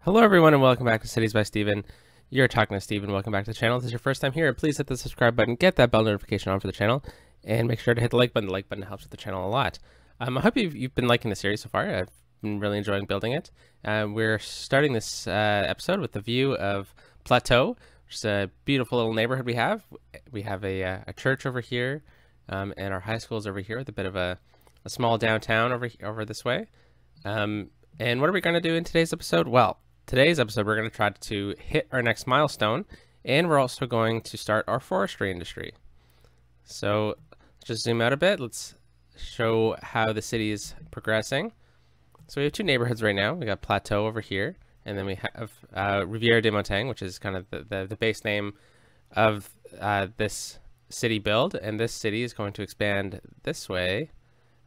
Hello everyone and welcome back to Cities by Steven. You're talking to Steven. Welcome back to the channel. If this is your first time here, please hit the subscribe button, get that bell notification on for the channel, and make sure to hit the like button. The like button helps with the channel a lot. I hope you've been liking the series so far. I've been really enjoying building it. We're starting this episode with the view of Plateau, which is a beautiful little neighborhood we have. We have a church over here, and our high school is over here with a bit of a small downtown over this way. And what are we going to do in today's episode? Well, today's episode, we're going to try to hit our next milestone, and we're also going to start our forestry industry. So let's just zoom out a bit. Let's show how the city is progressing. So we have two neighborhoods right now. We got Plateau over here, and then we have Rivière-des-Montagnes, which is kind of the base name of this city build, and this city is going to expand this way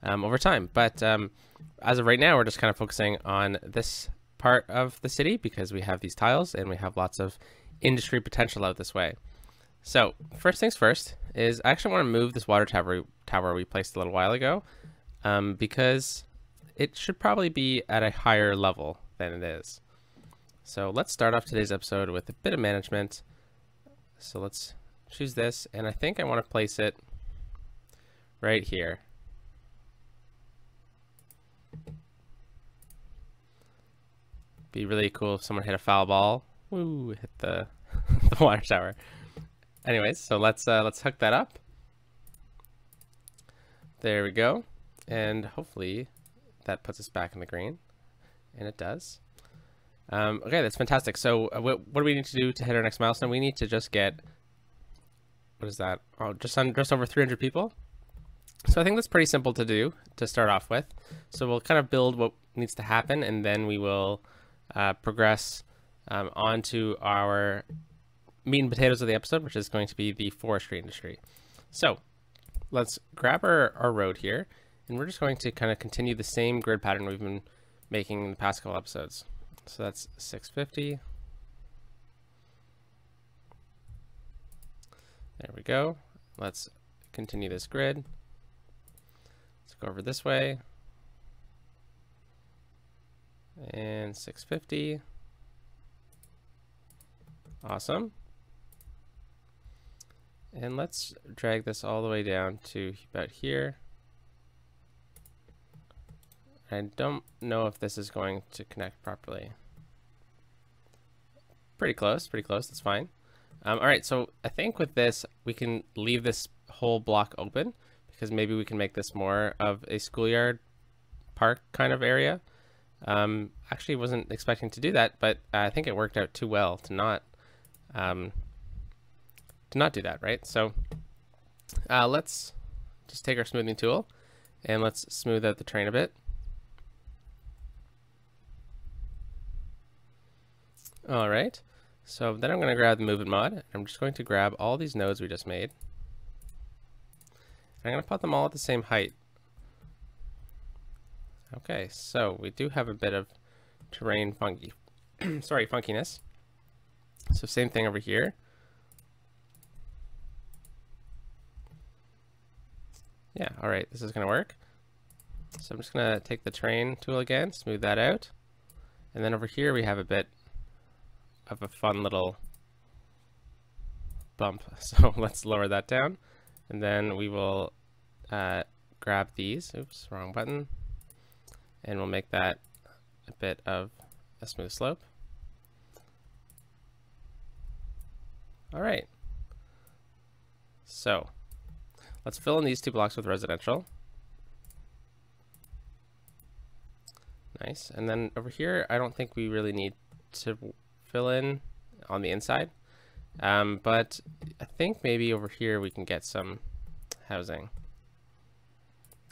over time. But as of right now, we're just kind of focusing on this part of the city because we have these tiles and we have lots of industry potential out this way. So first things first is I actually want to move this water tower we placed a little while ago because it should probably be at a higher level than it is. So let's start off today's episode with a bit of management. So let's choose this, and I think I want to place it right here. Be really cool if someone hit a foul ball. Woo, hit the the water tower. Anyways, so let's hook that up. There we go, and hopefully that puts us back in the green, and it does. Okay, that's fantastic. So what do we need to do to hit our next milestone? We need to just get, what is that? Oh, just over 300 people. So I think that's pretty simple to do to start off with. So we'll kind of build what needs to happen, and then we will progress onto our meat and potatoes of the episode, which is going to be the forestry industry. So let's grab our road here, and we're just going to kind of continue the same grid pattern we've been making in the past couple episodes. So that's 650. There we go. Let's continue this grid. Let's go over this way. And 650. Awesome. And let's drag this all the way down to about here. I don't know if this is going to connect properly. Pretty close, that's fine. All right, so I think with this, we can leave this whole block open because maybe we can make this more of a schoolyard park kind of area. Actually wasn't expecting to do that, but I think it worked out too well to not do that, right? So let's just take our smoothing tool and let's smooth out the terrain a bit. All right, so then I'm going to grab the movement mod. I'm just going to grab all these nodes we just made. I'm going to put them all at the same height. Okay, so we do have a bit of terrain funkiness. So same thing over here. Yeah, all right, this is going to work. So I'm just going to take the terrain tool again, smooth that out. And then over here we have a bit of a fun little bump. So let's lower that down. And then we will grab these. Oops, wrong button. And we'll make that a bit of a smooth slope. All right. So let's fill in these two blocks with residential. Nice. And then over here, I don't think we really need to fill in on the inside. But I think maybe over here we can get some housing.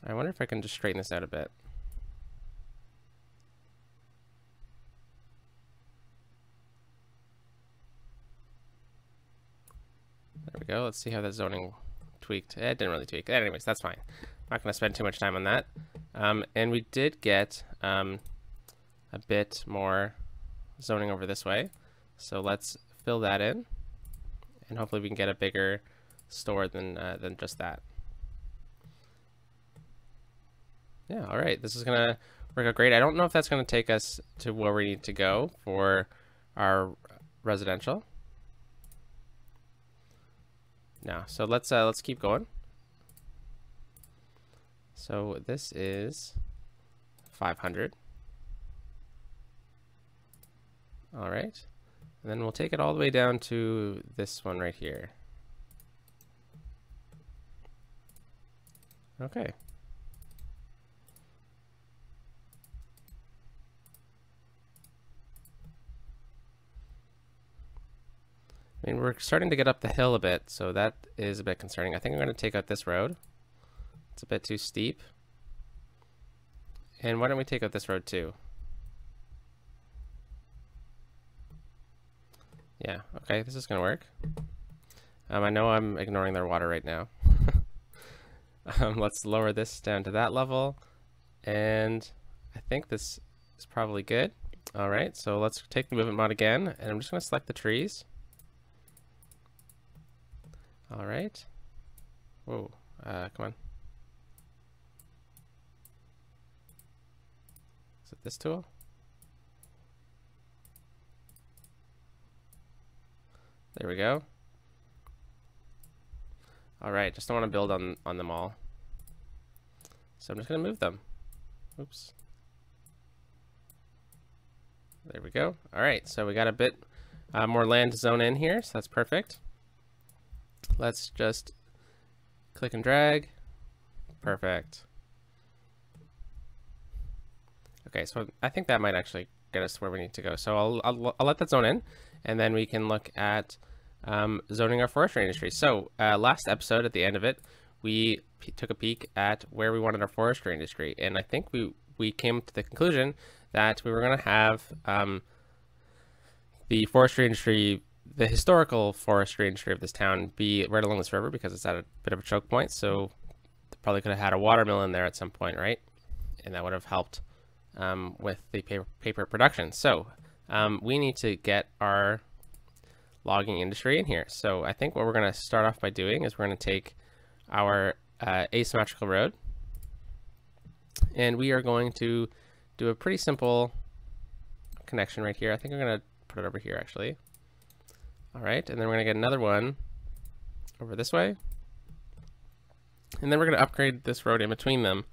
I wonder if I can just straighten this out a bit. There we go. Let's see how that zoning tweaked. It didn't really tweak. Anyways, that's fine. I'm not going to spend too much time on that. And we did get a bit more zoning over this way. So let's fill that in. And hopefully we can get a bigger store than just that. Yeah, all right. This is going to work out great. I don't know if that's going to take us to where we need to go for our residential. No, so let's keep going. So this is 500. All right, and then we'll take it all the way down to this one right here. Okay. I mean, we're starting to get up the hill a bit, so that is a bit concerning. I think I'm going to take out this road. It's a bit too steep. And why don't we take out this road too? Yeah, okay, this is going to work. I know I'm ignoring their water right now. Let's lower this down to that level. And I think this is probably good. All right, so let's take the movement mod again, and I'm just going to select the trees. All right. Whoa, come on. Is it this tool? There we go. All right, just don't want to build on them all. So I'm just going to move them. Oops. There we go. All right, so we got a bit more land to zone in here, so that's perfect. Let's just click and drag. Perfect. Okay, so I think that might actually get us where we need to go. So I'll let that zone in, and then we can look at zoning our forestry industry. So last episode, at the end of it, we took a peek at where we wanted our forestry industry, and I think we came to the conclusion that we were going to have the forestry industry, the historical forestry industry of this town, be right along this river because it's at a bit of a choke point. So they probably could have had a watermill in there at some point, right? And that would have helped with the paper production. So we need to get our logging industry in here. So I think what we're going to start off by doing is we're going to take our asymmetrical road, and we are going to do a pretty simple connection right here. I think I'm going to put it over here actually. All right, and then we're going to get another one over this way, and then we're going to upgrade this road in between them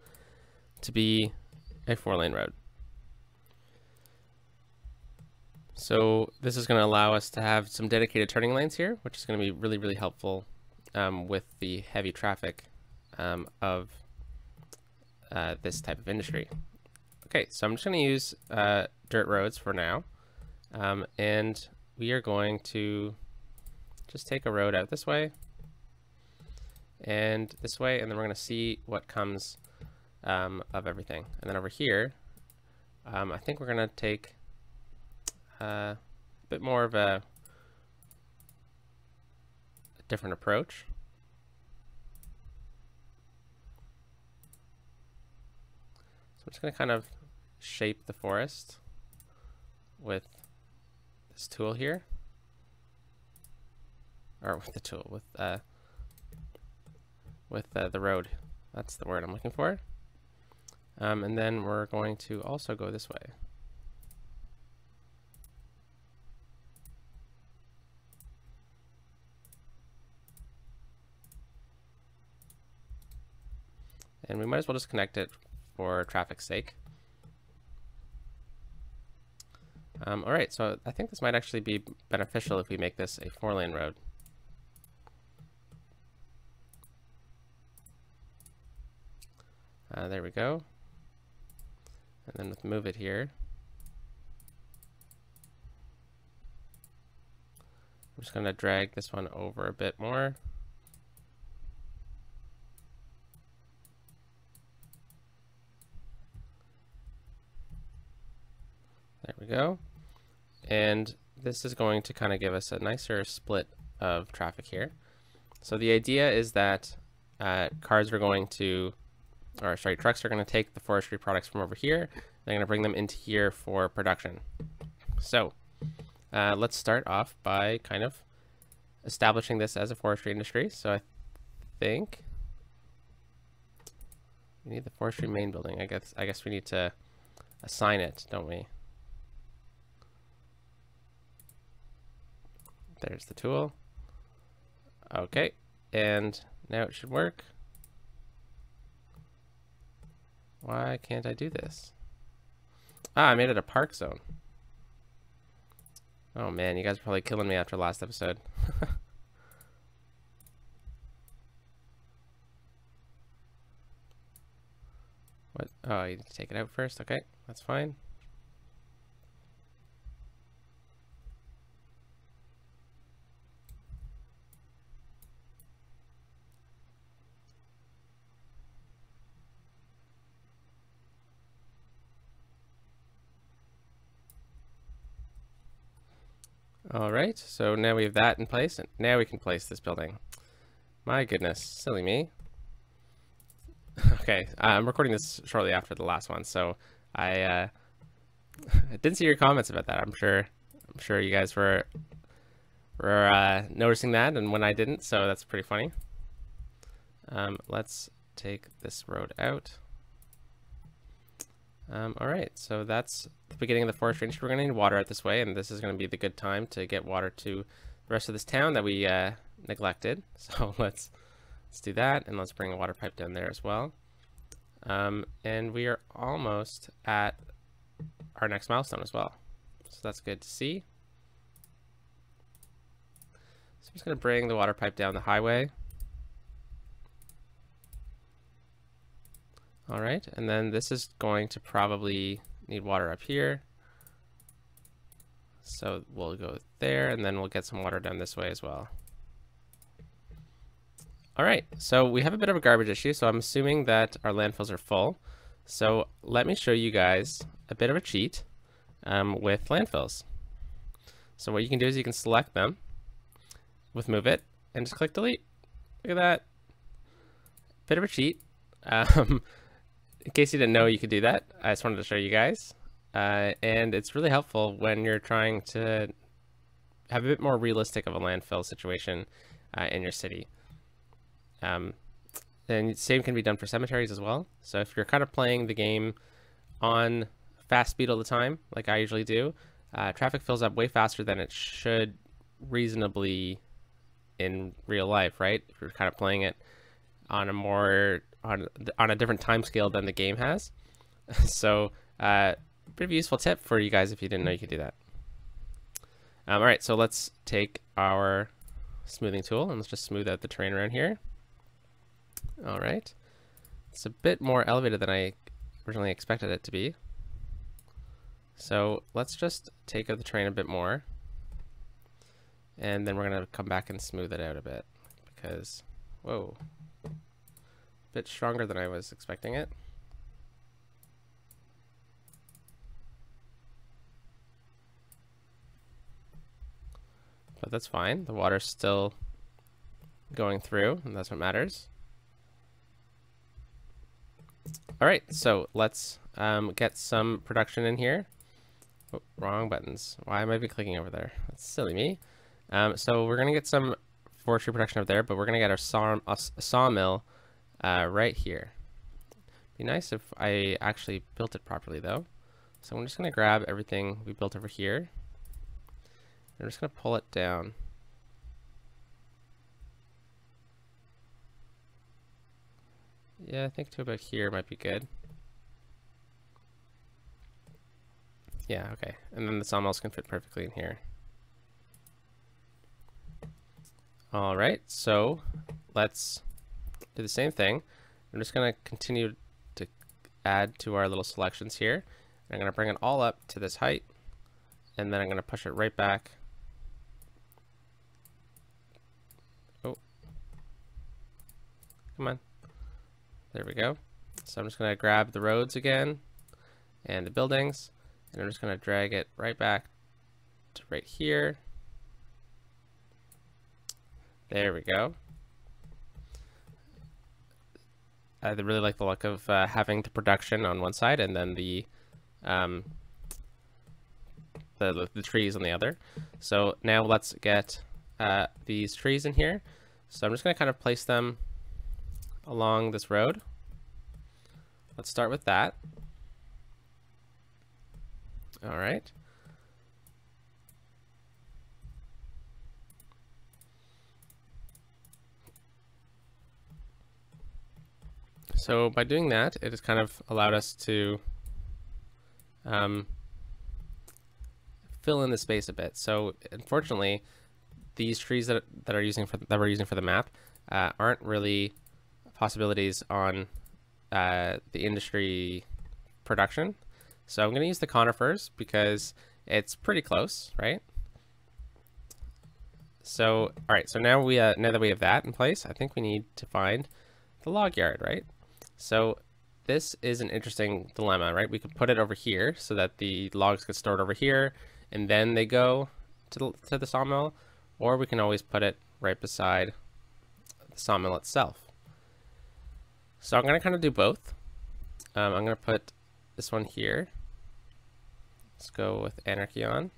to be a 4-lane road. So this is going to allow us to have some dedicated turning lanes here, which is going to be really, really helpful with the heavy traffic of this type of industry. Okay, so I'm just going to use dirt roads for now, and we are going to just take a road out this way and this way, and then we're going to see what comes of everything. And then over here, I think we're going to take a bit more of a different approach. So I'm just going to kind of shape the forest with this tool here, or with the tool, with the road. That's the word I'm looking for. And then we're going to also go this way. And we might as well just connect it for traffic's sake. All right, so I think this might actually be beneficial if we make this a 4-lane road. There we go. And then let's move it here. I'm just going to drag this one over a bit more. There we go. And this is going to kind of give us a nicer split of traffic here. So the idea is that trucks are going to take the forestry products from over here. They're going to bring them into here for production. So let's start off by kind of establishing this as a forestry industry. So I think we need the forestry main building. I guess we need to assign it, don't we? There's the tool. Okay, and now it should work. Why can't I do this? Ah, I made it a park zone. Oh man, you guys are probably killing me after last episode. What? Oh, you need to take it out first. Okay, that's fine. All right, so now we have that in place, and now we can place this building. My goodness, silly me. Okay, I'm recording this shortly after the last one, so I didn't see your comments about that. I'm sure you guys were noticing that, and when I didn't, so that's pretty funny. Let's take this road out. All right, so that's the beginning of the forest range. We're going to need water out this way, and this is going to be the good time to get water to the rest of this town that we neglected. So let's do that, and let's bring a water pipe down there as well. And we are almost at our next milestone as well. So that's good to see. So I'm just going to bring the water pipe down the highway. All right, and then this is going to probably need water up here. So we'll go there, and then we'll get some water down this way as well. All right, so we have a bit of a garbage issue, so I'm assuming that our landfills are full. So let me show you guys a bit of a cheat with landfills. So what you can do is you can select them with Move It and just click Delete. Look at that. Bit of a cheat. In case you didn't know you could do that, I just wanted to show you guys. And it's really helpful when you're trying to have a bit more realistic of a landfill situation in your city. And same can be done for cemeteries as well. So if you're kind of playing the game on fast speed all the time, like I usually do, traffic fills up way faster than it should reasonably in real life, right? If you're kind of playing it on a more on a different time scale than the game has. So bit of a useful tip for you guys if you didn't know you could do that. All right, so let's take our smoothing tool and let's just smooth out the terrain around here. All right, it's a bit more elevated than I originally expected it to be. So let's just take out the terrain a bit more, and then we're gonna come back and smooth it out a bit because, whoa, a bit stronger than I was expecting it. But that's fine, the water's still going through, and that's what matters. All right, so let's get some production in here. Oh, wrong buttons. Why am I be clicking over there? That's silly me. So we're gonna get some forestry production up there, but we're gonna get our sawmill right here. Be nice if I actually built it properly though. So I'm just gonna grab everything we built over here. I'm just gonna pull it down. Yeah, I think to about here might be good. Yeah, okay. And then the sawmills can fit perfectly in here. All right, so let's do the same thing. I'm just gonna continue to add to our little selections here. I'm gonna bring it all up to this height, and then I'm gonna push it right back. Oh, come on. There we go. So I'm just gonna grab the roads again and the buildings, and I'm just gonna drag it right back to right here. There we go. I really like the look of having the production on one side and then the trees on the other. So now let's get these trees in here. So I'm just going to kind of place them along this road. Let's start with that. All right. So by doing that, it has kind of allowed us to fill in the space a bit. So unfortunately, these trees that we're using for the map aren't really possibilities on the industry production. So I'm going to use the conifers because it's pretty close, right? So all right, so now now that we have that in place, I think we need to find the log yard, right? So this is an interesting dilemma, right? We could put it over here so that the logs get stored over here and then they go to the sawmill, or we can always put it right beside the sawmill itself. So I'm going to kind of do both. I'm going to put this one here. Let's go with anarchy on.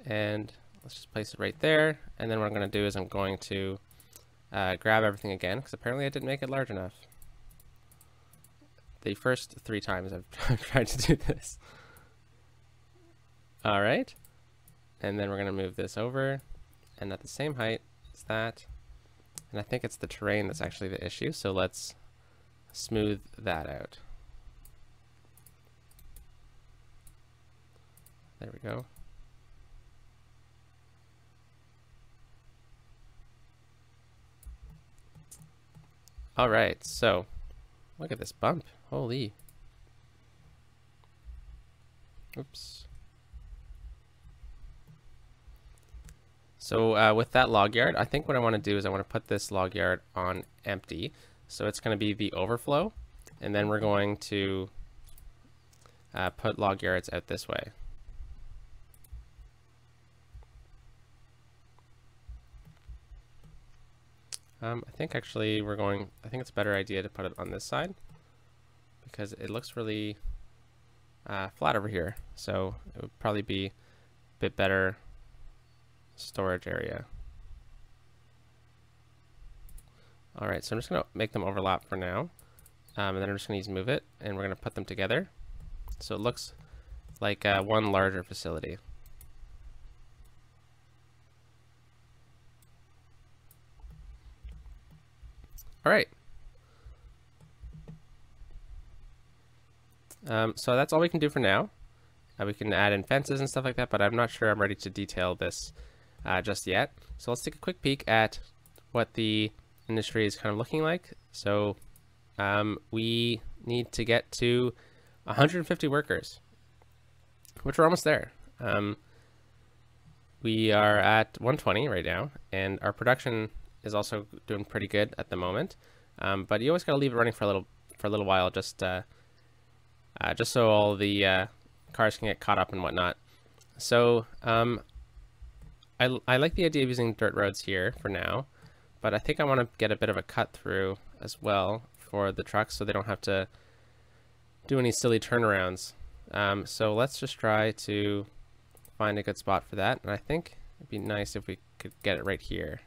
And let's just place it right there. And then what I'm going to do is I'm going to grab everything again, because apparently I didn't make it large enough. The first 3 times I've tried to do this. All right. And then we're going to move this over and at the same height as that. And I think it's the terrain that's actually the issue. So let's smooth that out. There we go. All right, so look at this bump. Holy. Oops. So with that log yard, I think what I want to do is I want to put this log yard on empty. So it's going to be the overflow. And then we're going to put log yards out this way. I think actually I think it's a better idea to put it on this side because it looks really flat over here. So it would probably be a bit better storage area. All right, so I'm just gonna make them overlap for now. And then I'm just gonna use move it and we're gonna put them together. So it looks like one larger facility. All right. So that's all we can do for now. We can add in fences and stuff like that, but I'm not sure I'm ready to detail this just yet. So let's take a quick peek at what the industry is kind of looking like. So we need to get to 150 workers, which we're almost there. We are at 120 right now, and our production is also doing pretty good at the moment. But you always got to leave it running for a little while, just so all the cars can get caught up and whatnot. So I like the idea of using dirt roads here for now, but I think I want to get a bit of a cut through as well for the trucks so they don't have to do any silly turnarounds. So let's just try to find a good spot for that. And I think it'd be nice if we could get it right here.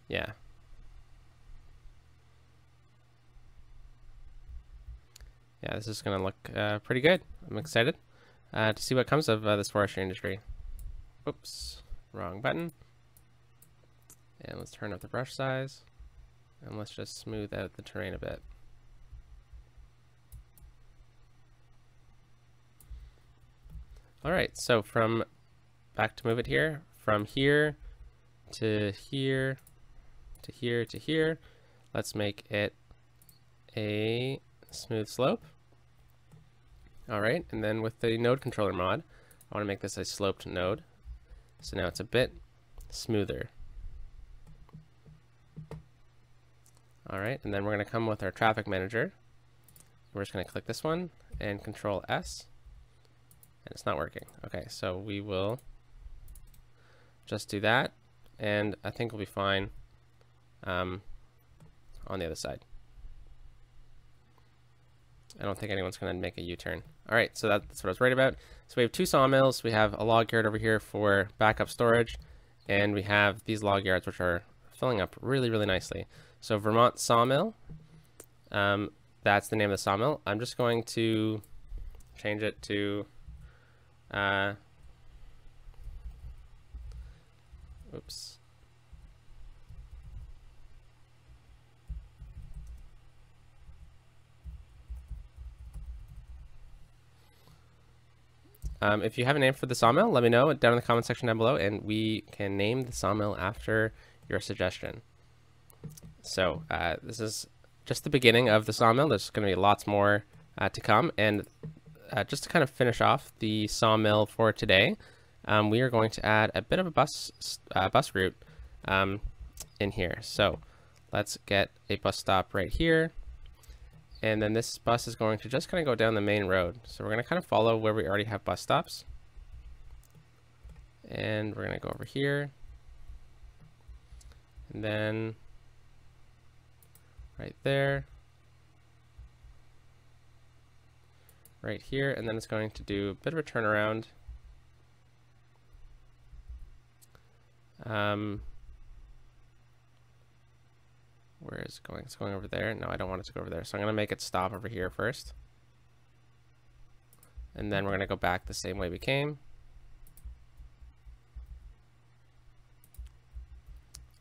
Yeah. Yeah, this is going to look pretty good. I'm excited to see what comes of this forestry industry. Oops, wrong button. And let's turn up the brush size. And let's just smooth out the terrain a bit. All right, so back to move it here, from here to here to here to here. Let's make it a smooth slope. All right, and then with the node controller mod, I want to make this a sloped node. So now it's a bit smoother. All right, and then we're going to come with our traffic manager. We're just going to click this one and Control S, and it's not working. Okay, so we will just do that, and I think we'll be fine on the other side. I don't think anyone's going to make a U-turn. All right, so that's what I was worried about. So we have 2 sawmills. We have a log yard over here for backup storage, and we have these log yards which are filling up really, really nicely. So Vermont Sawmill, that's the name of the sawmill. I'm just going to change it to oops. If you have a name for the sawmill, let me know down in the comment section down below, and we can name the sawmill after your suggestion. So this is just the beginning of the sawmill. There's going to be lots more to come, and just to kind of finish off the sawmill for today, we are going to add a bit of a bus route in here. So let's get a bus stop right here. And then this bus is going to just kind of go down the main road. So we're going to kind of follow where we already have bus stops. And we're going to go over here. And then right there. Right here. And then it's going to do a bit of a turnaround. Where is it going? It's going over there. No, I don't want it to go over there. So I'm going to make it stop over here first. And then we're going to go back the same way we came.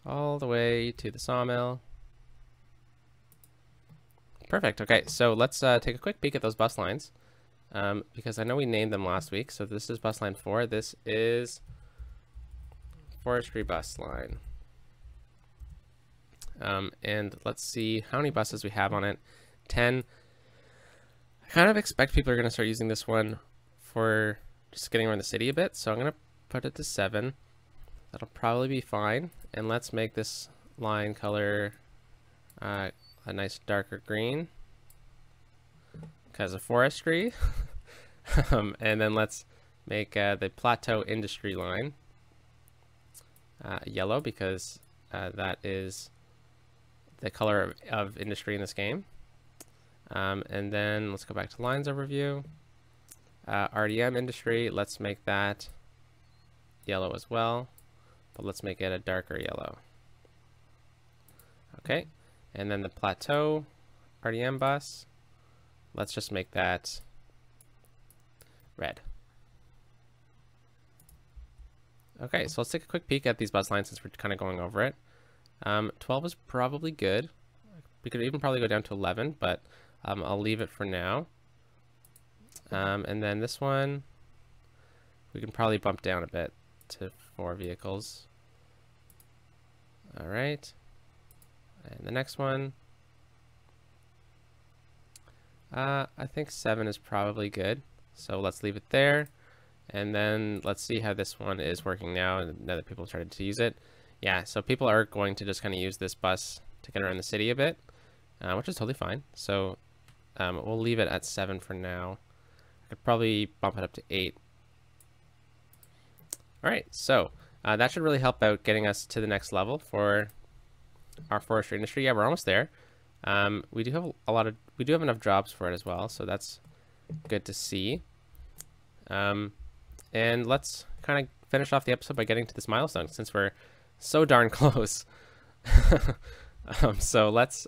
All the way to the sawmill. Perfect. Okay, so let's take a quick peek at those bus lines. Because I know we named them last week. So this is bus line 4. This is Forestry bus line. And let's see how many buses we have on it. 10. I kind of expect people are going to start using this one for just getting around the city a bit. So I'm going to put it to 7. That'll probably be fine. And let's make this line color a nice darker green because of forestry. And then let's make the plateau industry line yellow because that is the color of industry in this game. And then let's go back to lines overview. RDM industry, let's make that yellow as well, but let's make it a darker yellow. Okay, and then the plateau RDM bus, let's just make that red. Okay, so let's take a quick peek at these bus lines since we're kind of going over it. 12 is probably good. We could even probably go down to 11, but I'll leave it for now. And then this one, we can probably bump down a bit to 4 vehicles. All right. And the next one, I think 7 is probably good. So let's leave it there. And then let's see how this one is working now that people have started to use it. Yeah, so people are going to just kind of use this bus to get around the city a bit, which is totally fine. So we'll leave it at 7 for now. I could probably bump it up to 8. All right, so that should really help out getting us to the next level for our forestry industry. Yeah, we're almost there. We do have enough jobs for it as well, so that's good to see. And let's kind of finish off the episode by getting to this milestone since we're so darn close. So let's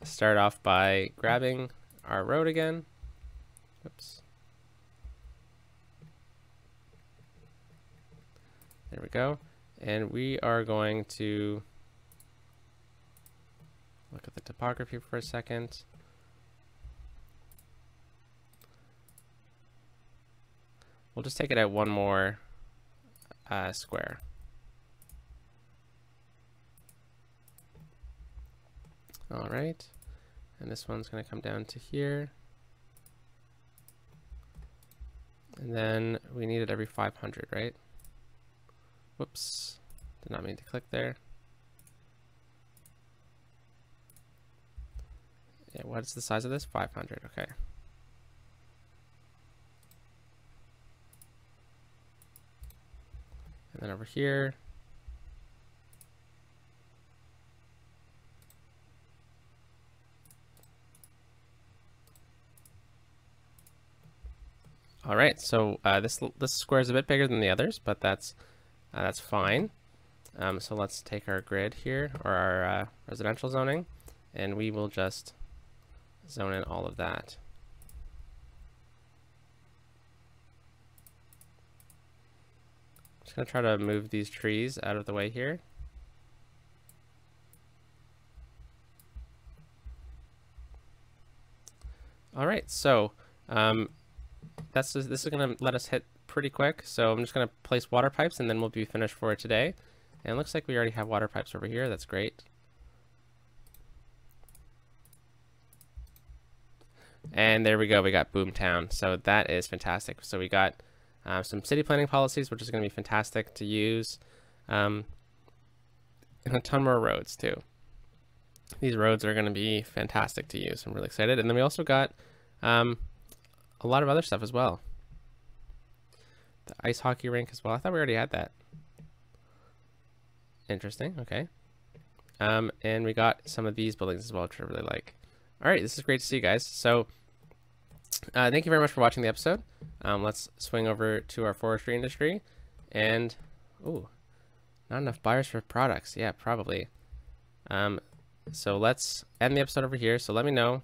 start off by grabbing our road again. Oops. There we go. And we are going to look at the topography for a second. We'll just take it out one more square. All right, and this one's going to come down to here. And then we need it every 500, right? Whoops, did not mean to click there. Yeah, what's the size of this? 500, okay. And then over here, all right, so this square is a bit bigger than the others, but that's fine. So let's take our grid here, or our residential zoning, and we will just zone in all of that. just going to try to move these trees out of the way here. All right, so this is going to let us hit pretty quick. So I'm just going to place water pipes and then we'll be finished for today. And it looks like we already have water pipes over here. That's great. And there we go. We got Boomtown. So that is fantastic. So we got some city planning policies, which is going to be fantastic to use. And a ton more roads too. These roads are going to be fantastic to use. I'm really excited. And then we also got a lot of other stuff as well. The ice hockey rink as well. I thought we already had that. Interesting. Okay. And we got some of these buildings as well, which I really like. All right, this is great to see you guys. So thank you very much for watching the episode. Let's swing over to our forestry industry. And, ooh, not enough buyers for products. Yeah, probably. So let's end the episode over here. So let me know.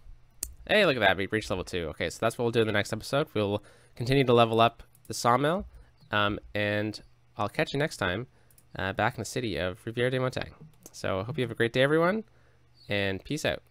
Hey, look at that. We reached level 2. Okay, so that's what we'll do in the next episode. We'll continue to level up the sawmill. And I'll catch you next time back in the city of Rivière-des-Montagnes. So I hope you have a great day, everyone. And peace out.